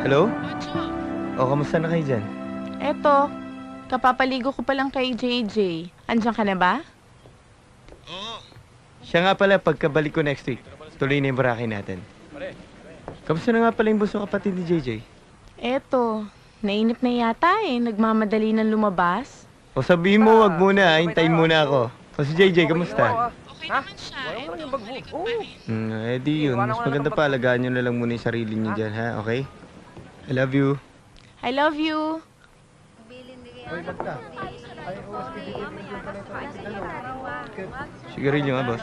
Hello? O, kamusta na kayo dyan? Eto, kapapaligo ko pa lang kay JJ. Andiyan ka na ba? Oo. Siya nga pala, pagkabalik ko next week, tuloy na yung baraki natin. Kamusta na nga pala yung bunso kapatid ni JJ? Eto, nainip na yata eh. Nagmamadali ng lumabas. O sabihin mo, wag muna, hintayin muna ako. O si JJ, kamusta? Okay naman siya. Eto, balik ko pa rin. Eh di yun, mas maganda pa, alagaan nyo na lang muna yung sarili nyo dyan, ha? Okay? I love you. I love you. Sigarilyo nga, boss.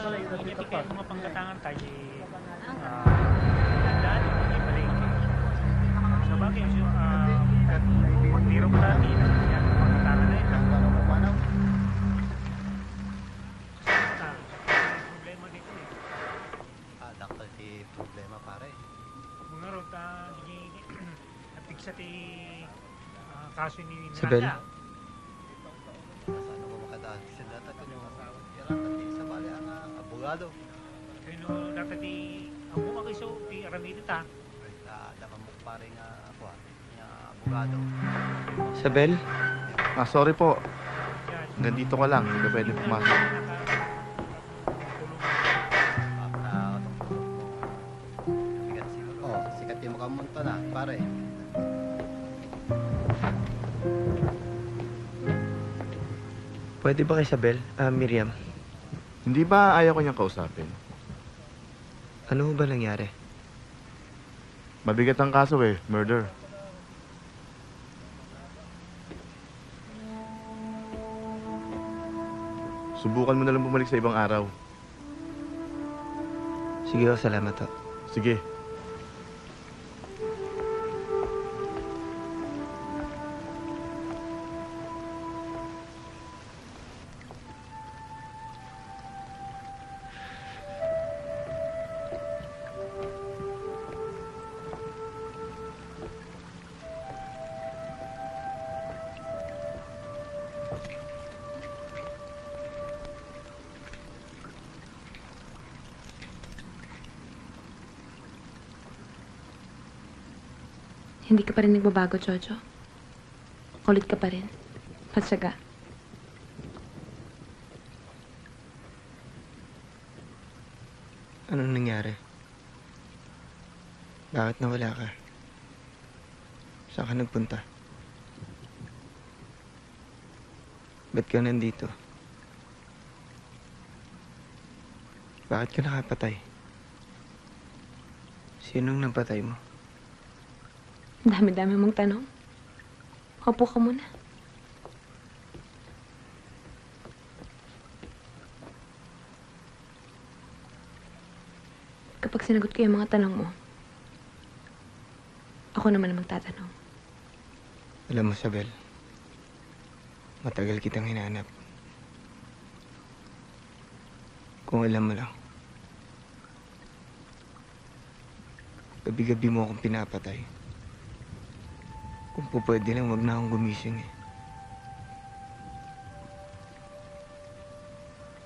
Problema pare. Menurut napiksa ti kaso ni Isabel? Sana mo makadaan sa data ko yung irang sa bali ang abogado. Kaya dapat ti ang bumakiso ti aramidit ha. Dapat mo pare nga ako nga abogado. Isabel? Sorry po. Nandito ka lang, hindi pwede pumasok. Sikat yung makamunta na, pare. Pwede ba kay Isabel? Miriam, Hindi ba ayaw ko niyang kausapin? ano ba nangyari? Mabigat ang kaso murder. Subukan mo na lang bumalik sa ibang araw. Sige, salamat ho. Sige. Hindi ka pa rin nagbabago, Jojo. Kulit ka pa rin. Patsaga. Anong nangyari? Bakit nawala ka? Saan ka nagpunta? Ba't ka nandito? Bakit ka nakapatay? Sinong napatay mo? Dami-dami mong tanong. Upo ka muna. Kapag sinagot ko yung mga tanong mo, ako naman ang magtatanong. Alam mo, Isabel, matagal kitang hinahanap. Kung alam mo lang, gabi-gabi mo akong pinapatay. Kung po pwede lang, wag na akong gumising eh.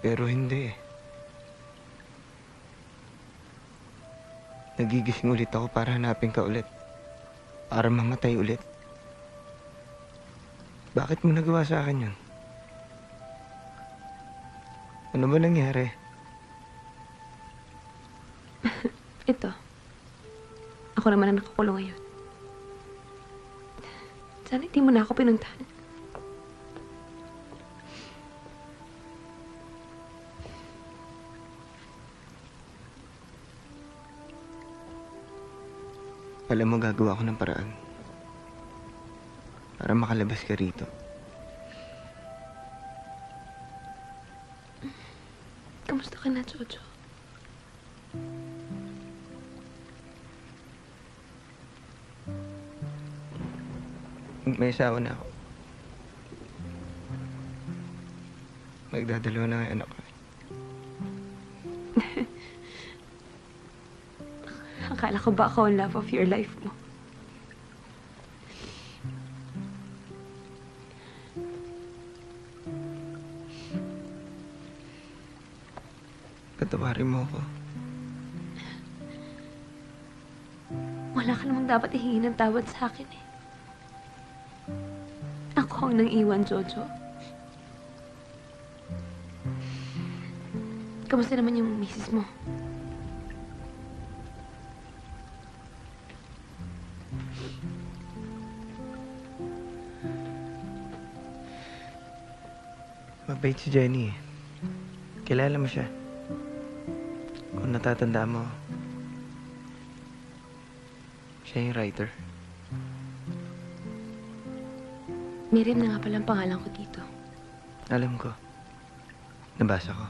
Pero hindi eh. Nagigising ulit ako para hanapin ka ulit. Para mamatay ulit. Bakit mo nagawa sa akin yun? Ano ba nangyari? Ito. Ako naman ang nakakulong ngayon. Sana hindi mo na ako pinuntahan. Alam mo, gagawa ko ng paraan para makalabas ka rito. ka na, Jojo. May asawa na ako. Magdadalawa na nga yung anak ko. Akala ko ba ako ang love of your life mo? Patawarin mo ako. Wala ka namang dapat ihingi ng tawad sa akin eh. Ako ang nang iwan, Jojo. Kamusta naman yung misis mo? Mabait si Jenny eh. Kilala mo siya. Kung natatanda mo, siya yung writer. Miriam na nga pala ang pangalan ko dito. Alam ko. Nabasa ko.